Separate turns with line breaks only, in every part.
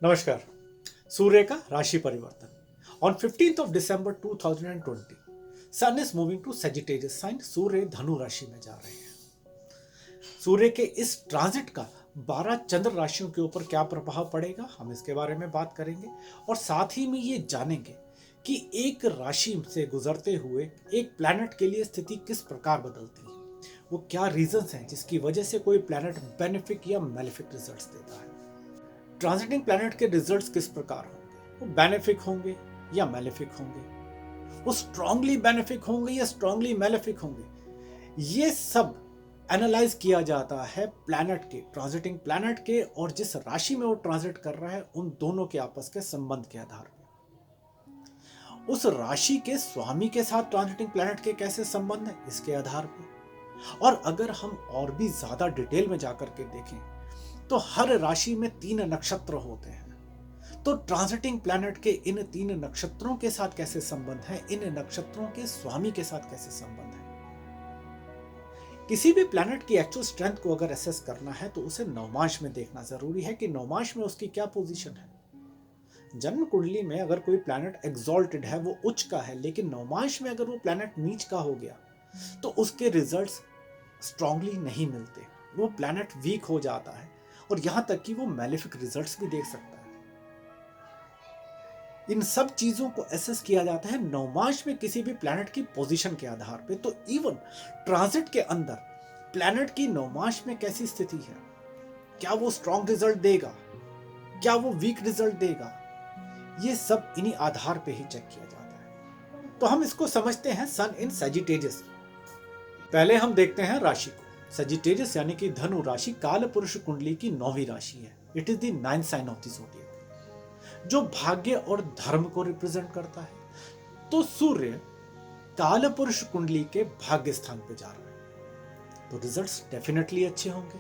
नमस्कार। सूर्य का राशि परिवर्तन on 15th of December 2020 sun is moving to Sagittarius sign. सूर्य धनु राशि में जा रहे हैं। सूर्य के इस ट्रांजिट का 12 चंद्र राशियों के ऊपर क्या प्रभाव पड़ेगा, हम इसके बारे में बात करेंगे और साथ ही में ये जानेंगे कि एक राशि से गुजरते हुए एक प्लैनेट के लिए स्थिति किस प्रकार बदलती है, वो क्या रीजंस हैं जिसकी वजह से कोई प्लैनेट बेनिफिक या मैलेफिक रिजल्ट्स देता है। ट्रांजिटिंग प्लैनेट के रिजल्ट्स किस प्रकार होंगे, वो बेनिफिक होंगे या मैलेफिक होंगे, वो स्ट्रांगली बेनिफिक होंगे या स्ट्रांगली मैलेफिक होंगे, ये सब एनालाइज किया जाता है प्लैनेट के, ट्रांजिटिंग प्लैनेट के और जिस राशि में वो ट्रांजिट कर रहा है उन दोनों के आपस के संबंध के आधार पर। उस राशि के स्वामी के साथ ट्रांजिटिंग प्लैनेट के कैसे संबंध है इसके आधार पर। और अगर हम और भी ज्यादा डिटेल में जाकर के देखें तो हर राशि में 3 नक्षत्र होते हैं, तो ट्रांजिटिंग प्लैनेट के इन 3 नक्षत्रों के साथ कैसे संबंध है, इन नक्षत्रों के स्वामी के साथ कैसे संबंध है। किसी भी प्लैनेट की एक्चुअल स्ट्रेंथ को अगर एसेस करना है तो उसे नवमांश में देखना जरूरी है कि नवमांश में उसकी क्या पोजीशन है। जन्म कुंडली में अगर कोई प्लैनेट एग्जॉल्टेड है, वो उच्च का है, लेकिन नवमांश में अगर वो प्लैनेट नीच का हो गया तो उसके रिजल्ट्स स्ट्रांगली नहीं मिलते, वो प्लैनेट वीक हो जाता है और यहां तक कि वो मैलेफिक रिजल्ट्स भी देख सकता है। इन सब चीजों को एसेस किया जाता है नवमांश में किसी भी प्लैनेट की पोजीशन के आधार पे। तो इवन ट्रांजिट के अंदर प्लैनेट की नवमांश में कैसी स्थिति है, क्या वो स्ट्रॉन्ग रिजल्ट देगा, क्या वो वीक रिजल्ट देगा, ये सब इन्हीं आधार पे ही चेक किया जाता है। तो हम इसको समझते हैं सन इन सजिटेरियस। पहले हम देखते हैं राशि को। सजिटेरियस यानी कि धनु राशि काल पुरुष कुंडली की 9वीं राशि है। It is the 9th sign of the zodiac, जो भाग्य और धर्म को रिप्रेजेंट करता है। तो सूर्य काल पुरुष कुंडली के भाग्य स्थान पे जा रहा है, तो रिजल्ट्स डेफिनेटली अच्छे होंगे।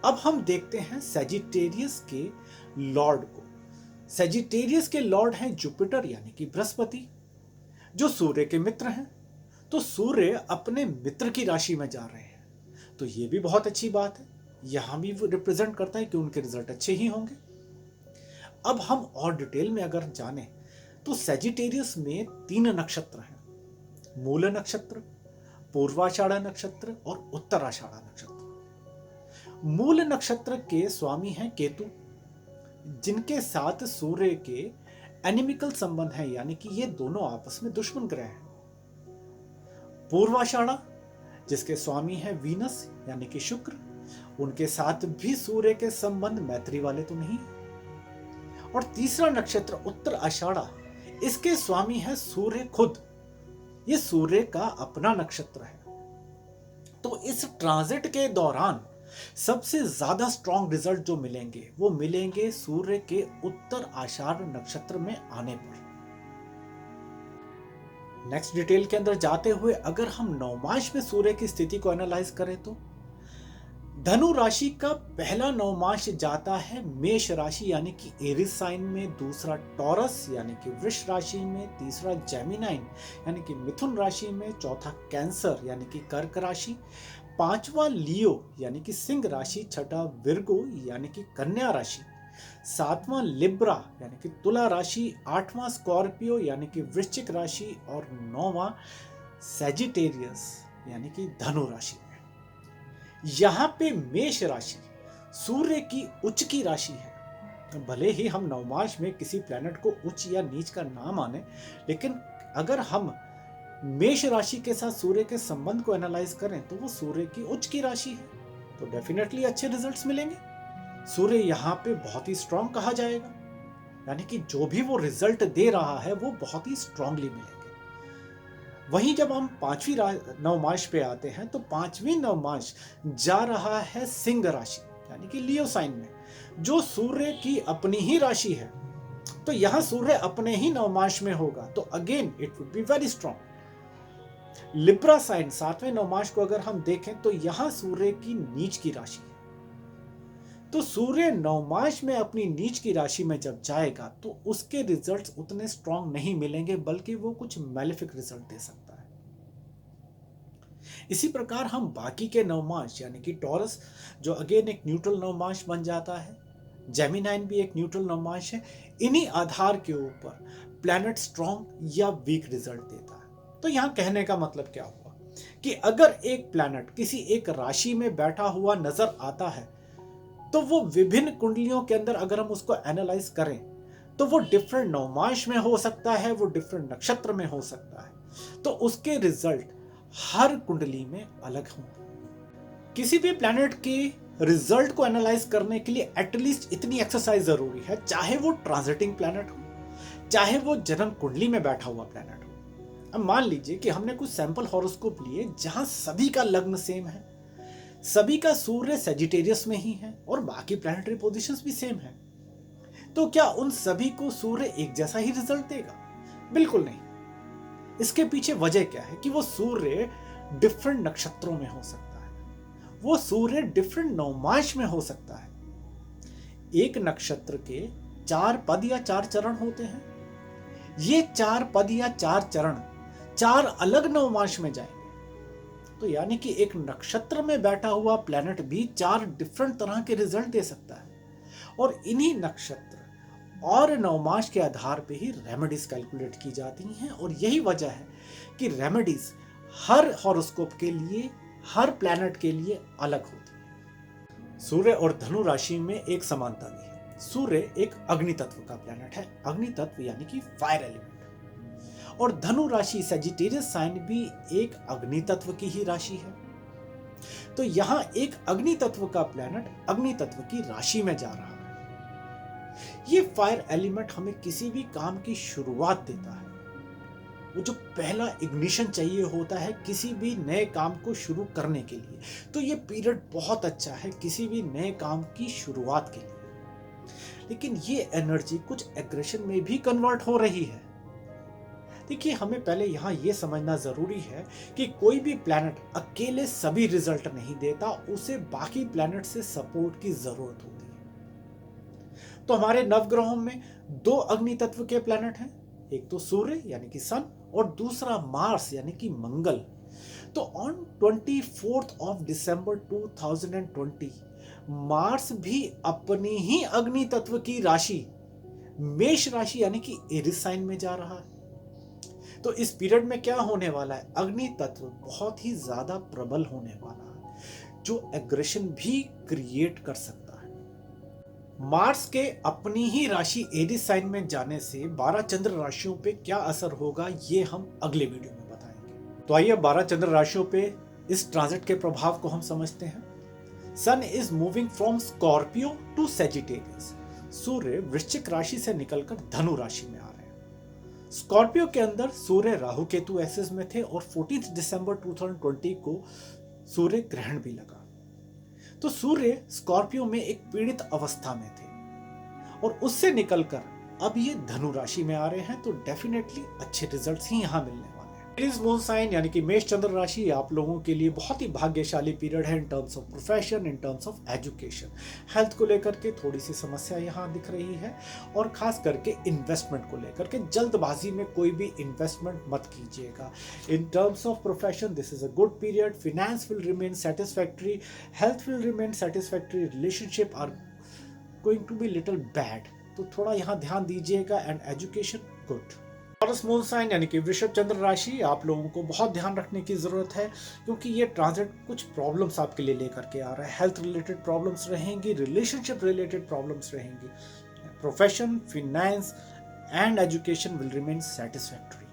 अब हम देखते हैं सजिटेरियस के लॉर्ड को। सजिटेरियस के लॉर्ड हैं जुपिटर यानी कि बृहस्पति, जो सूर्य के मित्र हैं। तो सूर्य अपने मित्र की राशि में जा रहे हैं, तो ये भी बहुत अच्छी बात है। यहां भी वो रिप्रेजेंट करता है कि उनके रिजल्ट अच्छे ही होंगे। अब हम और डिटेल में अगर जाने तो सजिटेरियस में 3 नक्षत्र हैं, मूल नक्षत्र, पूर्वाषाढ़ा नक्षत्र और उत्तराषाढ़ा नक्षत्र। मूल नक्षत्र के स्वामी हैं केतु, जिनके साथ सूर्य के एनिमिकल संबंध है, यानी कि ये दोनों आपस में दुश्मन ग्रह हैं। पूर्वाषाढ़ा जिसके स्वामी है वीनस यानी कि शुक्र, उनके साथ भी सूर्य के संबंध मैत्री वाले तो नहीं। और तीसरा नक्षत्र उत्तर आषाढ़ा, इसके स्वामी है सूर्य खुद, ये सूर्य का अपना नक्षत्र है। तो इस ट्रांजिट के दौरान सबसे ज्यादा स्ट्रॉन्ग रिजल्ट जो मिलेंगे वो मिलेंगे सूर्य के उत्तर आषाढ़ नक्षत्र में आने पर। नेक्स्ट डिटेल के अंदर जाते हुए अगर हम नवमांश में सूर्य की स्थिति को एनालाइज करें तो धनु राशि का पहला नवमांश जाता है मेष राशि यानी कि एरिस साइन में, दूसरा टॉरस यानी कि वृष राशि में, तीसरा जेमिनाइन यानी कि मिथुन राशि में, चौथा कैंसर यानी कि कर्क राशि, पांचवा लियो यानी कि सिंह राशि, छठा विर्गो यानी कि कन्या राशि, सातवां लिब्रा यानी कि तुला राशि, आठवां स्कॉर्पियो यानी कि वृश्चिक राशि और नौवां सजिटेरियस यानी कि धनु राशि। यहां पे मेष राशि सूर्य की उच्च की राशि है। भले ही हम नवमांश में किसी प्लैनेट को उच्च या नीच का ना माने, लेकिन अगर हम मेष राशि के साथ सूर्य के संबंध को एनालाइज करें तो वो सूर्य की उच्च की राशि है, तो डेफिनेटली अच्छे रिजल्ट्स मिलेंगे। सूर्य यहाँ पे बहुत ही स्ट्रांग कहा जाएगा, यानी कि जो भी वो रिजल्ट दे रहा है वो बहुत ही स्ट्रांगली मिलेंगे। वहीं जब हम 5वीं नवमांश पे आते हैं तो 5वीं नवमांश जा रहा है सिंह राशि यानी कि लियो साइन में, जो सूर्य की अपनी ही राशि है। तो यहां सूर्य अपने ही नवमांश में होगा, तो again it would be very strong. Libra sign 7वें नवमांश को अगर हम देखें तो यहां सूर्य की नीच की राशि है। तो सूर्य नवमांश में अपनी नीच की राशि में जब जाएगा तो उसके रिजल्ट्स उतने स्ट्रांग नहीं मिलेंगे, बल्कि वो कुछ मैलेफिक रिजल्ट दे सकता है। इसी प्रकार हम बाकी के नवमांश यानी कि टॉरस, जो अगेन एक न्यूट्रल नवमांश बन जाता है, जेमिनाइन भी एक न्यूट्रल नवमांश है। इन्हीं आधार के ऊपर प्लैनेट स्ट्रॉन्ग या वीक रिजल्ट देता है। तो यहां कहने का मतलब क्या हुआ कि अगर एक प्लैनेट किसी एक राशि में बैठा हुआ नजर आता है तो वो विभिन्न कुंडलियों के अंदर अगर हम उसको एनालाइज करें तो वो डिफरेंट नवमांश में हो सकता है, वो डिफरेंट नक्षत्र में हो सकता है, तो उसके रिजल्ट हर कुंडली में अलग होंगे। किसी भी प्लैनेट के रिजल्ट को एनालाइज करने के लिए एटलीस्ट इतनी एक्सरसाइज जरूरी है, चाहे वो ट्रांजिटिंग प्लैनेट हो, चाहे वो जन्म कुंडली में बैठा हुआ प्लैनेट हो। अब मान लीजिए कि हमने कुछ सैंपल हॉरोस्कोप लिए जहां सभी का लग्न सेम है, सभी का सूर्य सेजिटेरियस में ही है और बाकी प्लैनेटरी पोजीशंस भी सेम है, तो क्या उन सभी को सूर्य एक जैसा ही रिजल्ट देगा? बिल्कुल नहीं। इसके पीछे वजह क्या है कि वो सूर्य डिफरेंट नक्षत्रों में हो सकता है, वो सूर्य डिफरेंट नवमांश में हो सकता है। एक नक्षत्र के 4 पद या 4 चरण होते हैं। ये 4 पद या 4 चरण 4 अलग नवमांश में जाएंगे। तो यानी कि एक नक्षत्र में बैठा हुआ प्लैनेट भी 4 डिफरेंट तरह के रिजल्ट दे सकता है, और इन्हीं नक्षत्र और नवमांश के आधार पे ही रेमेडीज कैलकुलेट की जाती हैं। और यही वजह है कि रेमेडीज हर हॉरोस्कोप के लिए, हर प्लैनेट के लिए अलग होती है। सूर्य और धनु राशि में एक समानता भी है। सूर्य एक अग्नि तत्व का प्लैनेट है, अग्नि तत्व यानी कि फायर एलिमेंट, और धनु राशि सेजिटेरियस साइन भी एक अग्नि तत्व की ही राशि है। तो यहां एक अग्नि तत्व का प्लैनेट अग्नि तत्व की राशि में जा रहा है। ये फायर एलिमेंट हमें किसी भी काम की शुरुआत देता है, वो जो पहला इग्निशन चाहिए होता है किसी भी नए काम को शुरू करने के लिए। तो ये पीरियड बहुत अच्छा है किसी भी नए काम की शुरुआत के लिए। लेकिन ये एनर्जी कुछ एग्रेशन में भी कन्वर्ट हो रही है। देखिए, हमें पहले यहां यह समझना जरूरी है कि कोई भी प्लैनेट अकेले सभी रिजल्ट नहीं देता, उसे बाकी प्लैनेट से सपोर्ट की जरूरत होती है। तो हमारे नवग्रहों में 2 अग्नि तत्व के प्लैनेट हैं, एक तो सूर्य यानी कि सन और दूसरा मार्स यानी कि मंगल। तो ऑन 24 ऑफ दिसंबर 2020 मार्स भी अपनी ही अग्नि तत्व की राशि मेष राशि यानी कि एरिस साइन में जा रहा है। तो इस पीरियड में क्या होने वाला है? अग्नि तत्व बहुत ही ज्यादा प्रबल होने वाला है, जो एग्रेशन भी क्रिएट कर सकता है। मार्स के अपनी ही राशि एरिस साइन में जाने से 12 चंद्र राशियों पे क्या असर होगा, ये हम अगले वीडियो में बताएंगे। तो आइए 12 चंद्र राशियों पे इस ट्रांजिट के प्रभाव को हम समझते हैं। Sun is moving from Scorpio to Sagittarius. सूर्य वृश्चिक राशि से निकलकर धनु राशि में आ रहे हैं। स्कॉर्पियो के अंदर सूर्य राहु केतु एक्सिस में थे और 14 दिसंबर 2020 को सूर्य ग्रहण भी लगा। तो सूर्य स्कॉर्पियो में एक पीड़ित अवस्था में थे और उससे निकलकर अब ये धनु राशि में आ रहे हैं, तो डेफिनेटली अच्छे रिजल्ट्स ही यहां मिलने वाले हैं। एरीज मून साइन यानी कि मेष चंद्र राशि आप लोगों के लिए बहुत ही भाग्यशाली पीरियड है in terms of profession, in terms of education. Health को लेकर के थोड़ी सी समस्या यहाँ दिख रही है, और खास करके इन्वेस्टमेंट को लेकर के जल्दबाजी में कोई भी इन्वेस्टमेंट मत कीजिएगा। In terms of profession this is a good period. Finance will remain satisfactory, health will remain satisfactory, relationship are going to be little bad, तो थोड़ा यहाँ ध्यान दीजिएगा। And education good. Taurus moon sign यानी कि वृषभ चंद्र राशि आप लोगों को बहुत ध्यान रखने की जरूरत है, क्योंकि ये ट्रांजिट कुछ प्रॉब्लम्स आपके लिए लेकर के आ रहा है। हेल्थ रिलेटेड प्रॉब्लम्स रहेंगी, रिलेशनशिप रिलेटेड प्रॉब्लम्स रहेंगी। Profession, finance and education will remain satisfactory.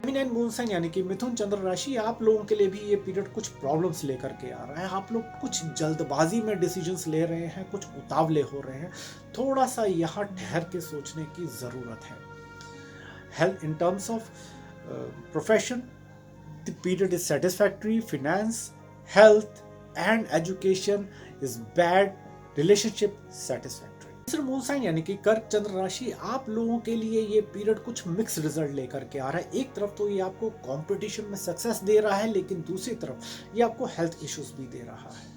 Gemini moon sign यानी कि मिथुन चंद्र राशि आप लोगों के लिए भी ये पीरियड कुछ प्रॉब्लम्स लेकर के आ रहा है। आप लोग कुछ जल्दबाजी में डिसीजंस ले रहे हैं, कुछ उतावले हो रहे हैं, थोड़ा सा यहाँ ठहर के सोचने की जरूरत है। Health in terms of profession the period is satisfactory, finance, health and education is bad, relationship satisfactory. Moon sign यानी कि कर्क चंद्र राशि आप लोगों के लिए ये पीरियड कुछ मिक्स रिजल्ट लेकर के आ रहा है। एक तरफ तो ये आपको कंपटीशन में सक्सेस दे रहा है, लेकिन दूसरी तरफ ये आपको हेल्थ इश्यूज भी दे रहा है।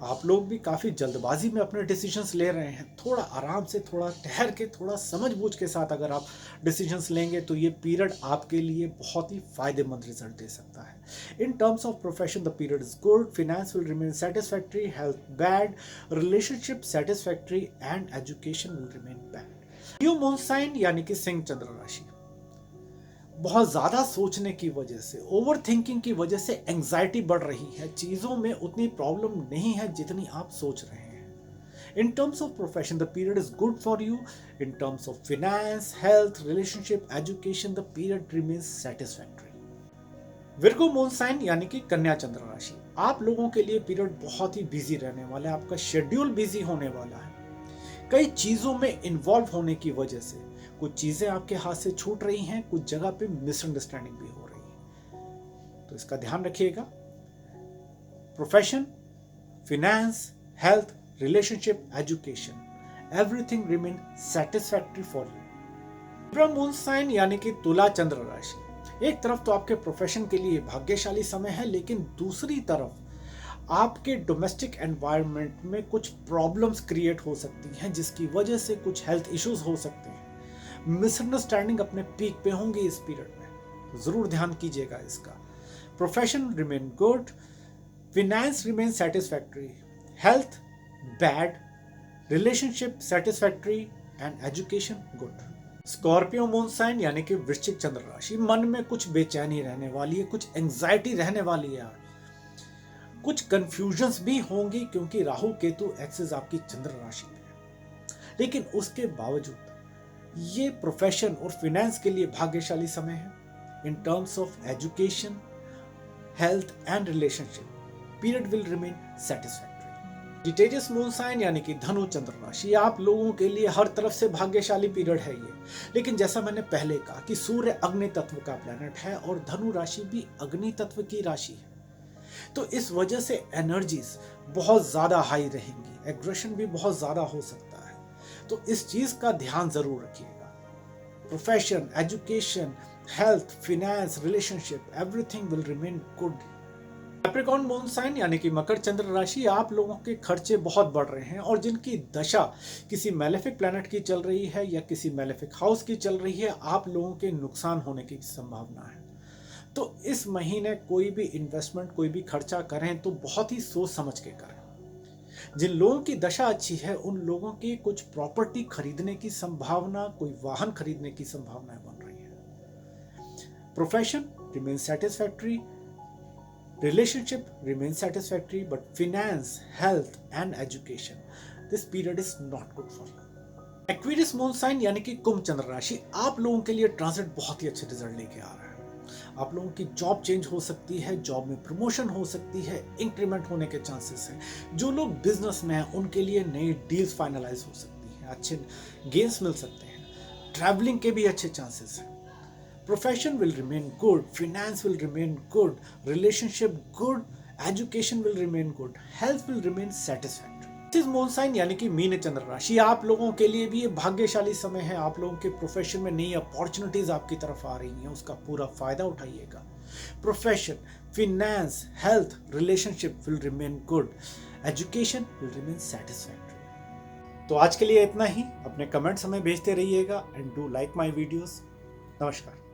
आप लोग भी काफ़ी जल्दबाजी में अपने डिसीजंस ले रहे हैं। थोड़ा आराम से, थोड़ा ठहर के, थोड़ा समझ-बूझ के साथ अगर आप डिसीजंस लेंगे तो ये पीरियड आपके लिए बहुत ही फ़ायदेमंद रिजल्ट दे सकता है। In terms of profession the period is good, finance will remain satisfactory, health bad, relationship satisfactory and education will remain bad. New moon sign यानी कि सिंह चंद्र राशि, बहुत ज़्यादा सोचने की वजह से, ओवर थिंकिंग की वजह से एंग्जाइटी बढ़ रही है। चीज़ों में उतनी प्रॉब्लम नहीं है जितनी आप सोच रहे हैं। In terms of profession, the period is good for you. In terms of finance, health, relationship, education, the period remains satisfactory. Virgo moon sign यानी कि कन्या चंद्र राशि, आप लोगों के लिए पीरियड बहुत ही बिजी रहने वाला है। आपका शेड्यूल बिजी होने वाला है। कई चीज़ों में इन्वॉल्व होने की वजह से कुछ चीज़ें आपके हाथ से छूट रही हैं, कुछ जगह पे मिसअंडरस्टैंडिंग भी हो रही है, तो इसका ध्यान रखिएगा। Profession, finance, health, relationship, education, everything remain satisfactory for you. Libra moon sign यानी कि तुला चंद्र राशि, एक तरफ तो आपके प्रोफेशन के लिए भाग्यशाली समय है, लेकिन दूसरी तरफ आपके डोमेस्टिक एनवायरनमेंट में कुछ प्रॉब्लम्स क्रिएट हो सकती हैं, जिसकी वजह से कुछ हेल्थ इश्यूज हो सकते हैं। मिसअंडरस्टैंडिंग अपने पीक पे होंगे इस पीरियड में, तो जरूर ध्यान कीजिएगा इसका। Profession remain good, finance remain satisfactory, health bad, relationship satisfactory and education good. Scorpio moon sign यानी कि वृश्चिक चंद्र राशि, मन में कुछ बेचैनी रहने वाली है, कुछ एंग्जाइटी रहने वाली है, कुछ कंफ्यूजन्स भी होंगी क्योंकि राहु केतु एक्सिस आपकी चंद्र राशि पे है। लेकिन उसके बावजूद ये प्रोफेशन और फिनेंस के लिए भाग्यशाली समय है। In terms of education, health and relationship, period will remain satisfactory. Sagittarius moon sign यानी कि धनु चंद्र राशि, आप लोगों के लिए हर तरफ से भाग्यशाली पीरियड है ये। लेकिन जैसा मैंने पहले कहा कि सूर्य अग्नि तत्व का प्लैनेट है और धनु राशि भी अग्नि तत्व की राशि है, तो इस वजह से एनर्जीज बहुत ज्यादा हाई रहेंगी, एग्रेशन भी बहुत ज्यादा हो सकता है, तो इस चीज का ध्यान जरूर रखिएगा। Profession, education, health, finance, relationship, everything will remain good. Capricorn moon sign यानी कि मकर चंद्र राशि, आप लोगों के खर्चे बहुत बढ़ रहे हैं और जिनकी दशा किसी मैलेफिक प्लैनेट की चल रही है या किसी मैलेफिक हाउस की चल रही है, आप लोगों के नुकसान होने की संभावना है। तो इस महीने कोई भी इन्वेस्टमेंट, कोई भी खर्चा करें तो बहुत ही सोच समझ के करें। जिन लोगों की दशा अच्छी है उन लोगों की कुछ प्रॉपर्टी खरीदने की संभावना, कोई वाहन खरीदने की संभावनाएं बन रही है। Profession remain satisfactory, relationship remains satisfactory, but finance, health and education, this period is not good for you. Aquarius moon sign यानी कि कुंभ चंद्र राशि, आप लोगों के लिए ट्रांजिट बहुत ही अच्छे रिजल्ट लेके आ रहा है। आप लोगों की जॉब चेंज हो सकती है, जॉब में प्रमोशन हो सकती है, इंक्रीमेंट होने के चांसेस हैं। जो लोग बिजनेस में हैं उनके लिए नई डील्स फाइनलाइज हो सकती हैं, अच्छे गेन्स मिल सकते हैं, ट्रैवलिंग के भी अच्छे चांसेस हैं। Profession will remain good, finance will remain good, relationship good, education will remain good, health will remain satisfactory. This is moon sign यानी कि मीन चंद्र राशि, आप लोगों के लिए भी ये भाग्यशाली समय है। आप लोगों के प्रोफेशन में नई अपॉर्चुनिटीज आपकी तरफ आ रही हैं, उसका पूरा फायदा उठाइएगा। Profession, finance, health, relationship will remain good, education will remain satisfactory. तो आज के लिए इतना ही। अपने कमेंट्स हमें भेजते रहिएगा and do like my videos. नमस्कार।